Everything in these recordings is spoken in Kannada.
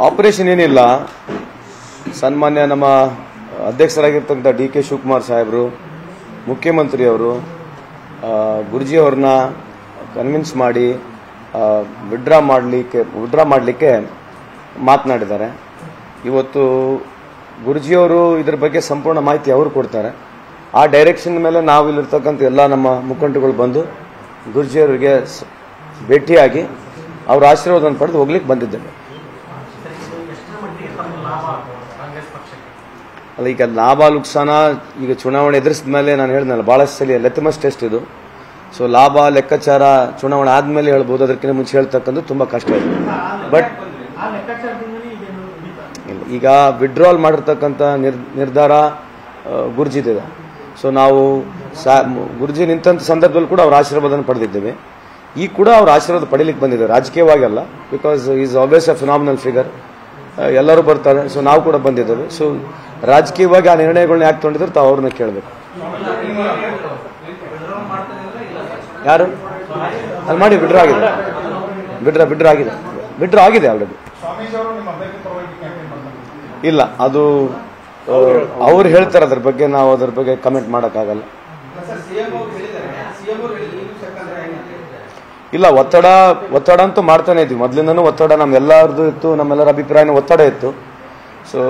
ಆಪರೇಷನ್ ಏನಿಲ್ಲ. ಸನ್ಮಾನ್ಯ ನಮ್ಮ ಅಧ್ಯಕ್ಷರಾಗಿರ್ತಕ್ಕಂಥ DK ಶಿವಕುಮಾರ್ ಸಾಹೇಬರು, ಮುಖ್ಯಮಂತ್ರಿಯವರು ಗುರ್ಜಿ ಅವ್ರನ್ನ ಕನ್ವಿನ್ಸ್ ಮಾಡಿ ವಿಡ್ರಾ ಮಾಡಲಿಕ್ಕೆ ಮಾತನಾಡಿದ್ದಾರೆ. ಇವತ್ತು ಗುರ್ಜಿಯವರು ಇದ್ರ ಬಗ್ಗೆ ಸಂಪೂರ್ಣ ಮಾಹಿತಿ ಅವರು ಕೊಡ್ತಾರೆ. ಆ ಡೈರೆಕ್ಷನ್ ಮೇಲೆ ನಾವು ಇಲ್ಲಿರ್ತಕ್ಕಂಥ ಎಲ್ಲ ನಮ್ಮ ಮುಖಂಡರುಗಳು ಬಂದು ಗುರ್ಜಿಯವರಿಗೆ ಭೇಟಿಯಾಗಿ ಅವರ ಆಶೀರ್ವಾದವನ್ನು ಪಡೆದು ಹೋಗ್ಲಿಕ್ಕೆ ಬಂದಿದ್ದೇವೆ. ಅಲ್ಲ, ಈಗ ಲಾಭ ಲುಕ್ಸಾನ ಈಗ ಚುನಾವಣೆ ಎದುರಿಸಿದ ಮೇಲೆ ನಾನು ಹೇಳಿದ್ನಲ್ಲ, ಬಹಳಷ್ಟು ಸಲ ಲೆತಮಸ್ ಟೆಸ್ಟ್ ಇದು. ಸೊ ಲಾಭ ಲೆಕ್ಕಾಚಾರ ಚುನಾವಣೆ ಆದ್ಮೇಲೆ ಹೇಳ್ಬೋದು, ಅದಕ್ಕಿಂತ ಮುಂಚೆ ಹೇಳ್ತಕ್ಕಂಥ ತುಂಬಾ ಕಷ್ಟ ಇದೆ. ಬಟ್ ಈಗ ವಿಡ್ರಾಲ್ ಮಾಡಿರ್ತಕ್ಕಂಥ ನಿರ್ಧಾರ ಗುರ್ಜಿದಿದೆ. ಸೊ ನಾವು ಗುರ್ಜಿ ನಿಂತ ಸಂದರ್ಭದಲ್ಲಿ ಕೂಡ ಅವ್ರ ಆಶೀರ್ವಾದನ ಪಡೆದಿದ್ದೇವೆ. ಈಗ ಕೂಡ ಅವ್ರ ಆಶೀರ್ವಾದ ಪಡೀಲಿಕ್ಕೆ ಬಂದಿದ್ದಾರೆ, ರಾಜಕೀಯವಾಗಿ ಅಲ್ಲ. Because is always a phenomenal figure. ಎಲ್ಲರೂ ಬರ್ತಾರೆ. ಸೊ ನಾವು ಕೂಡ ಬಂದಿದ್ದೇವೆ. ಸೊ ರಾಜಕೀಯವಾಗಿ ಆ ನಿರ್ಣಯಗಳನ್ನ ಯಾಕೆ ತಗೊಂಡಿದ್ರು ತಾವು ಅವ್ರನ್ನ ಕೇಳಬೇಕು. ಯಾರು ಅಲ್ಲಿ ಮಾಡಿ ವಿಡ್ರಾ ಆಗಿದೆ ಆಲ್ರೆಡಿ. ಇಲ್ಲ, ಅದು ಅವ್ರು ಹೇಳ್ತಾರೆ, ಅದ್ರ ಬಗ್ಗೆ ನಾವು ಅದ್ರ ಬಗ್ಗೆ ಕಮೆಂಟ್ ಮಾಡೋಕ್ಕಾಗಲ್ಲ. ಇಲ್ಲ, ಒತ್ತಡ ಅಂತೂ ಮಾಡ್ತಾನೆ ಇದ್ವಿ. ಮೊದಲಿಂದನೂ ಒತ್ತಡ ನಮ್ಮೆಲ್ಲರದು ಇತ್ತು, ನಮ್ಮೆಲ್ಲರ ಅಭಿಪ್ರಾಯನೂ ಒತ್ತಡ ಇತ್ತು. ಸೊ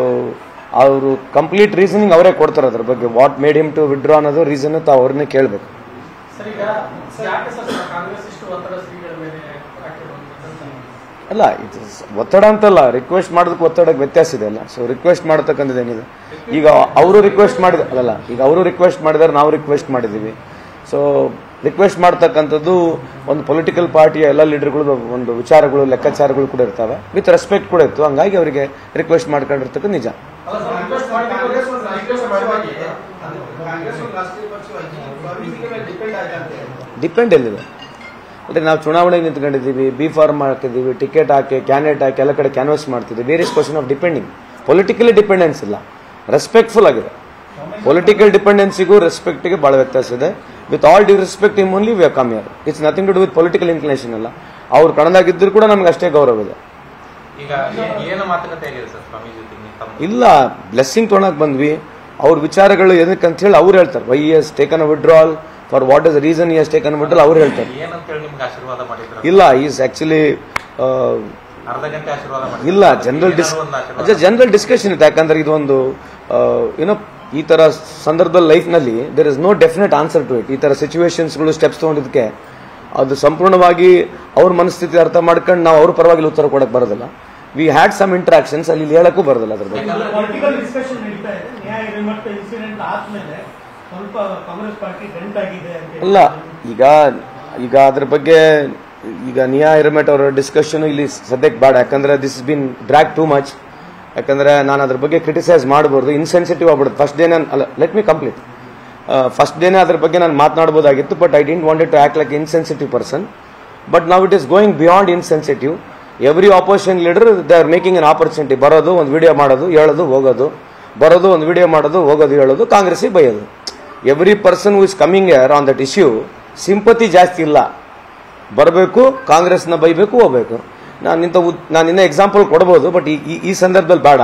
ಅವರು ಕಂಪ್ಲೀಟ್ ರೀಸನಿಂಗ್ ಅವರೇ ಕೊಡ್ತಾರೆ ಅದ್ರ ಬಗ್ಗೆ. What made him to withdraw ಅನ್ನೋದು ರೀಸನ್ ತಾವು ಅವ್ರನ್ನೇ ಕೇಳಬೇಕು. ಅಲ್ಲ, ಒತ್ತಡ ಅಂತಲ್ಲ, ರಿಕ್ವೆಸ್ಟ್ ಮಾಡೋದಕ್ಕೆ ಒತ್ತಡಕ್ಕೆ ವ್ಯತ್ಯಾಸ ಇದೆ ಅಲ್ಲ. ಸೊ ರಿಕ್ವೆಸ್ಟ್ ಮಾಡತಕ್ಕಂಥದ್ದು ಏನಿದೆ, ಈಗ ಅವರು ರಿಕ್ವೆಸ್ಟ್ ಮಾಡಿದಾರೆ, ನಾವು ರಿಕ್ವೆಸ್ಟ್ ಮಾಡಿದ್ದೀವಿ. ಸೊ ರಿಕ್ವೆಸ್ಟ್ ಮಾಡ್ತಕ್ಕಂಥದ್ದು ಒಂದು ಪೊಲಿಟಿಕಲ್ ಪಾರ್ಟಿಯ ಎಲ್ಲ ಲೀಡರ್ಗಳು ಒಂದು ವಿಚಾರಗಳು, ಲೆಕ್ಕಾಚಾರಗಳು ಕೂಡ ಇರ್ತವೆ. ವಿತ್ ರೆಸ್ಪೆಕ್ಟ್ ಕೂಡ ಇತ್ತು. ಹಂಗಾಗಿ ಅವರಿಗೆ ರಿಕ್ವೆಸ್ಟ್ ಮಾಡ್ಕೊಂಡಿರ್ತಕ್ಕಂಥ ನಿಜ. ಡಿಪೆಂಡ್ ಎಲ್ಲಿದೆ ಅಂದ್ರೆ, ನಾವು ಚುನಾವಣೆಗೆ ನಿಂತ್ಕೊಂಡಿದ್ದೀವಿ, ಬಿ ಫಾರ್ಮ್ ಹಾಕಿದ್ದೀವಿ, ಟಿಕೆಟ್ ಹಾಕಿ, ಕ್ಯಾಂಡಿಡೇಟ್ ಹಾಕಿ ಎಲ್ಲ ಕಡೆ ಕ್ಯಾನ್ವಸ್ ಮಾಡ್ತಿದ್ದೀವಿ. Various question of depending. Politically dependence ಇಲ್ಲ, ರೆಸ್ಪೆಕ್ಟ್ಫುಲ್ ಆಗಿದೆ. ಪೊಲಿಟಿಕಲ್ ಡಿಪೆಂಡೆನ್ಸಿಗೂ ರೆಸ್ಪೆಕ್ಟ್ಗೆ ಬಹಳ ವ್ಯತ್ಯಾಸ ಇದೆ. With all due respect him only we are come here. It's nothing to do with political inclination ಅಲ್ಲ. ಅವ್ರು ಕಣದಾಗಿದ್ದರೂ ಕೂಡ ನಮ್ಗೆ ಅಷ್ಟೇ ಗೌರವ ಇದೆ. ಇಲ್ಲ, ಬ್ಲೆಸ್ಸಿಂಗ್ ತೊಗೊಳಕ್ ಬಂದ್ವಿ. ಅವ್ರ ವಿಚಾರಗಳು ಏನಕ್ಕೆ ಅಂತ ಹೇಳಿ ಅವ್ರು ಹೇಳ್ತಾರೆ. Why has taken a withdrawal, for what is reason has taken a withdrawal ಅವ್ರು ಹೇಳ್ತಾರೆ. ಇಲ್ಲ, ಈಸ್ ಆಕ್ಚುಲಿ ಇಲ್ಲ, ಜನರಲ್ ಡಿಸ್ಕಷನ್ ಇತ್ತು. ಯಾಕಂದ್ರೆ ಇದೊಂದು ಏನೋ ಈ ತರ ಸಂದರ್ಭದಲ್ಲಿ ಲೈಫ್ನಲ್ಲಿ there is no definite answer to it. ಈ ತರ ಸಿಚುವೇಶನ್ಸ್ಗಳು ಸ್ಟೆಪ್ಸ್ ತಗೊಂಡಿದ್ದಕ್ಕೆ ಅದು ಸಂಪೂರ್ಣವಾಗಿ ಅವ್ರ ಮನಸ್ಥಿತಿ ಅರ್ಥ ಮಾಡ್ಕೊಂಡು ನಾವು ಅವ್ರ ಪರವಾಗಿ ಉತ್ತರ ಕೊಡಕ್ ಬರೋದಿಲ್ಲ. ವಿ ಹ್ಯಾಡ್ ಸಮ್ ಇಂಟ್ರಾಕ್ಷನ್ಸ್, ಅಲ್ಲಿ ಹೇಳಕ್ಕೂ ಬರೋದಿಲ್ಲ ಅದ್ರ ಬಗ್ಗೆ. ಅಲ್ಲ, ಈಗ ಅದ್ರ ಬಗ್ಗೆ ಈಗ ನಿಯಾ ಹಿರೇಮಠ್ ಅವರ ಡಿಸ್ಕಷನ್ ಇಲ್ಲಿ ಸದ್ಯಕ್ಕೆ ಬೇಡ. ಯಾಕಂದ್ರೆ this been drag too much. ಯಾಕಂದ್ರೆ ನಾನು ಅದ್ರ ಬಗ್ಗೆ ಕ್ರಿಟಿಸೈಸ್ ಮಾಡಬಾರ್ದು, ಇನ್ಸೆನ್ಸಿಟಿವ್ ಆಗ್ಬಿಡುತ್ತೆ. First day let me complete. First ಡೇನೇ ಅದ್ರ ಬಗ್ಗೆ ನಾನು ಮಾತನಾಡಬಹುದಾಗಿತ್ತು. But I didn't wanted to act like insensitive person. But now it is going beyond insensitive. Every opposition leader they are making an opportunity. ಬರೋದು, ಒಂದು ವಿಡಿಯೋ ಮಾಡೋದು, ಹೇಳೋದು, ಹೋಗೋದು, ಬರೋದು, ಒಂದು ವಿಡಿಯೋ ಮಾಡೋದು, ಹೋಗೋದು, ಹೇಳೋದು, ಕಾಂಗ್ರೆಸ್ಸಿಗೆ ಬೈಯೋದು. Every person who is coming here on that issue sympathy ಜಾಸ್ತಿ ಇಲ್ಲ. ಬರಬೇಕು, ಕಾಂಗ್ರೆಸ್ನ ಬೈಬೇಕು, ಹೋಗ್ಬೇಕು. ನಾನು ಇನ್ನೂ ಎಕ್ಸಾಂಪಲ್ ಕೊಡಬಹುದು, ಬಟ್ ಈ ಸಂದರ್ಭದಲ್ಲಿ ಬೇಡ.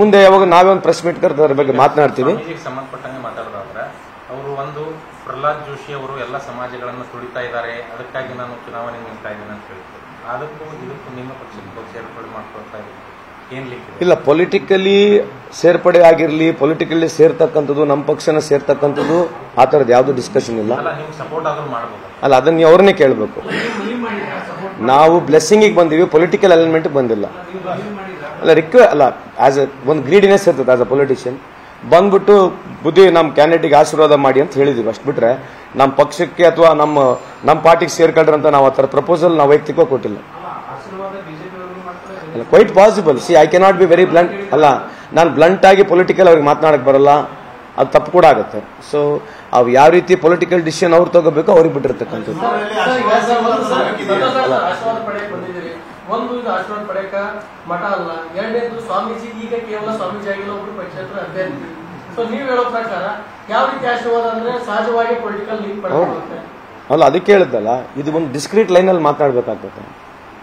ಮುಂದೆ ಯಾವಾಗ ನಾವೇ ಒಂದು ಪ್ರೆಸ್ ಮೀಟ್ ಕರೆದು ಅದ್ರ ಬಗ್ಗೆ ಮಾತನಾಡ್ತೀವಿ. ಸಂಬಂಧಪಟ್ಟಂಗೆ ಮಾತಾಡೋದಾದ್ರೆ ಅವರು ಒಂದು ಪ್ರಹ್ಲಾದ್ ಜೋಶಿ ಅವರು ಎಲ್ಲ ಸಮಾಜಗಳನ್ನು ತುಳಿತಾ ಇದ್ದಾರೆ, ಅದಕ್ಕಾಗಿ ನಾನು ಚುನಾವಣೆ ನಿಲ್ತಾ ಇದ್ದೇನೆ ಅಂತ ಹೇಳ್ತಾರೆ. ಅದಕ್ಕೂ ಇದಕ್ಕೂ ನಿಮ್ಮ ಪಕ್ಷಕ್ಕೆ ಸೇರ್ಪಡೆ ಮಾಡ್ಕೊಳ್ತಾ ಇದ್ದೀನಿ, ಏನ್ ಲಿಂಕ್? ಇಲ್ಲ, ಪೊಲಿಟಿಕಲಿ ಸೇರ್ಪಡೆ ಆಗಿರ್ಲಿ, ಪೊಲಿಟಿಕಲಿ ಸೇರ್ತಕ್ಕಂಥದ್ದು, ನಮ್ಮ ಪಕ್ಷನ ಸೇರ್ತಕ್ಕಂಥದ್ದು ಆ ಥರದ್ದು ಯಾವ್ದು ಡಿಸ್ಕಷನ್ ಇಲ್ಲ. ನೀವು ಸಪೋರ್ಟ್ ಆದ್ರೂ ಮಾಡಬಹುದು. ಅಲ್ಲ, ಅದನ್ನ ನೀವು ಅವ್ರನ್ನೇ ಕೇಳಬೇಕು. ನಾವು ಬ್ಲೆಸ್ಸಿಂಗಿಗೆ ಬಂದೀವಿ, ಪೊಲಿಟಿಕಲ್ ಅಲೈನ್ಮೆಂಟ್ ಬಂದಿಲ್ಲ. ಅಲ್ಲ ಆಸ್ ಎ ಒಂದು ಗ್ರೀಡಿನೆಸ್ ಇರ್ತದೆ ಆಸ್ ಅ ಪೊಲಿಟಿಷಿಯನ್. ಬಂದ್ಬಿಟ್ಟು ಬುದ್ಧಿ ನಮ್ಮ ಕ್ಯಾಂಡಿಡೇಟ್ಗೆ ಆಶೀರ್ವಾದ ಮಾಡಿ ಅಂತ ಹೇಳಿದೀವಿ, ಅಷ್ಟು ಬಿಟ್ರೆ ನಮ್ಮ ಪಕ್ಷಕ್ಕೆ ಅಥವಾ ನಮ್ಮ ಪಾರ್ಟಿಗೆ ಸೇರ್ಕೊಳ್ರಂತ ನಾವು ಆ ಥರ ಪ್ರಪೋಸಲ್ ನಾವು ವೈಯಕ್ತಿಕವಾಗಿ ಕೊಟ್ಟಿಲ್ಲ. Quite possible. See, I cannot be very blunt. ಅಲ್ಲ, ನಾನು ಬ್ಲಂಟ್ ಆಗಿ ಪೊಲಿಟಿಕಲ್ ಅವ್ರಿಗೆ ಮಾತನಾಡಕ್ ಬರಲ್ಲ, ಅದು ತಪ್ಪು ಕೂಡ ಆಗುತ್ತೆ. ಸೊ ಅವು ಯಾವ ರೀತಿ ಪೊಲಿಟಿಕಲ್ ಡಿಸಿಷನ್ ಅವ್ರು ತಗೋಬೇಕು ಅವ್ರಿಗೆ ಬಿಟ್ಟಿರ್ತಕ್ಕಂಥದ್ದು. ಒಂದು ಇದು ಆಶೀರ್ವಾದ ಪಡೆಯಕ ಮಠ ಅಲ್ಲ, ಎರಡನೇದು ಸ್ವಾಮೀಜಿ ಈಗ ಕೇವಲ ಸ್ವಾಮೀಜಿ ಆಗಿಲ್ಲ, ಒಬ್ರು ಪಕ್ಷೇತರ ಅಭ್ಯರ್ಥಿ. ಸೊ ನೀವು ಹೇಳೋ ಪ್ರಕಾರ ಯಾವ ರೀತಿ ಆಶೀರ್ವಾದ ಅಂದ್ರೆ ಸಹಜವಾಗಿ ಪೊಲಿಟಿಕಲ್ ಲಿಂಕ್ ಪಡೆಯುತ್ತೆ ಅಲ್ಲ, ಅದಕ್ಕೆ ಹೇಳಿದ್ದಲ್ಲ, ಇದು ಒಂದು ಡಿಸ್ಕ್ರೀಟ್ ಲೈನಲ್ಲಿ ಮಾತನಾಡಬೇಕಾಗ್ತದೆ.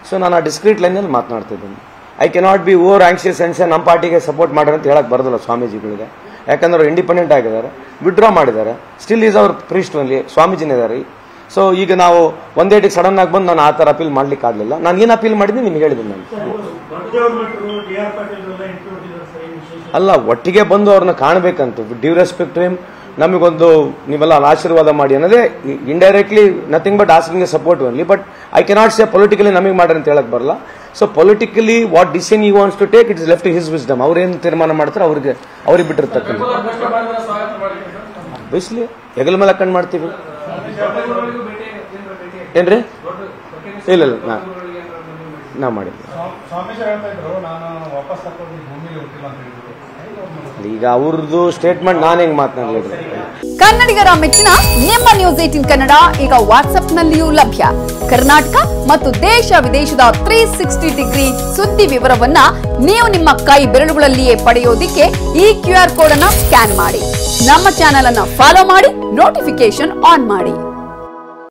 ಸೊ ನಾನು ಆ ಡಿಸ್ಕ್ರೀಟ್ ಲೈನಲ್ಲಿ ಮಾತನಾಡ್ತಿದ್ದೀನಿ. I cannot be over anxious and ನಮ್ಮ ಪಾರ್ಟಿಗೆ ಸಪೋರ್ಟ್ ಮಾಡ್ರಿ ಅಂತ ಹೇಳಕ್ ಬರೋದಿಲ್ಲ ಸ್ವಾಮೀಜಿಗಳಿಗೆ. ಯಾಕಂದ್ರೆ ಅವ್ರು ಇಂಡಿಪೆಂಡೆಂಟ್ ಆಗಿದ್ದಾರೆ, ವಿಡ್ರಾ ಮಾಡಿದ್ದಾರೆ, ಸ್ಟಿಲ್ ಈಸ್ ಅವ್ರ ಪ್ರೀಸ್ಟ್ ಓನ್ಲಿ, ಸ್ವಾಮೀಜಿನೇ ಇದ್ದಾರೆ. ಸೊ ಈಗ ನಾವು ಒಂದೇಟಿಗೆ ಸಡನ್ ಆಗಿ ಬಂದು ನಾನು ಆ ಥರ ಅಪೀಲ್ ಮಾಡ್ಲಿಕ್ಕೆ ಆಗಲಿಲ್ಲ. ನಾನು ಏನು ಅಪೀಲ್ ಮಾಡಿದ್ದೀನಿ ನಿಮ್ಗೆ ಹೇಳಿದ್ದೀನಿ ನಾನು. ಅಲ್ಲ, ಒಟ್ಟಿಗೆ ಬಂದು ಅವ್ರನ್ನ ಕಾಣಬೇಕಂತ, ಡ್ಯೂ ರೆಸ್ಪೆಕ್ಟ್ ಟು ಹಿಮ್. ನಮಗೊಂದು ನೀವೆಲ್ಲ ಆಶೀರ್ವಾದ ಮಾಡಿ ಅನ್ನೋದೇ indirectly nothing but asking a support only. But I cannot say politically ನಮಗೆ ಮಾಡ್ರಿ ಅಂತ ಹೇಳಕ್ ಬರಲ್ಲ. So politically what decision you wants to take, it's left his wisdom. ಅವ್ರೇನು ತೀರ್ಮಾನ ಮಾಡ್ತಾರೆ ಅವ್ರಿಗೆ ಬಿಟ್ಟಿರ್ತಕ್ಕಂಥ. ಬಿಸ್ಲಿ ಹೆಗಲ ಮೇಲೆ ಹಾಕೊಂಡು ಮಾಡ್ತೀವಿ ಏನ್ರಿ? ಇಲ್ಲ ನಾ ಮಾಡಿದ್ವಿ. ಈಗ ಅವ್ರದ್ದು ಸ್ಟೇಟ್ಮೆಂಟ್ ನಾನು ಹೆಂಗ್ ಮಾತನಾಡಲಿಲ್ಲ. ಕನ್ನಡಿಗರ ಮೆಚ್ಚಿನ ನಿಮ್ಮ ನ್ಯೂಸ್ 18 ಕನ್ನಡ ಈಗ ವಾಟ್ಸ್ಆಪ್ನಲ್ಲಿಯೂ ಲಭ್ಯ. ಕರ್ನಾಟಕ ಮತ್ತು ದೇಶ ವಿದೇಶದ 360 ಡಿಗ್ರಿ ಸುದ್ದಿ ವಿವರವನ್ನ ನೀವು ನಿಮ್ಮ ಕೈ ಬೆರಳುಗಳಲ್ಲಿಯೇ ಪಡೆಯೋದಿಕ್ಕೆ ಈ QR ಕೋಡ್ ಅನ್ನ ಸ್ಕ್ಯಾನ್ ಮಾಡಿ. ನಮ್ಮ ಚಾನೆಲ್ ಅನ್ನ ಫಾಲೋ ಮಾಡಿ, ನೋಟಿಫಿಕೇಶನ್ ಆನ್ ಮಾಡಿ.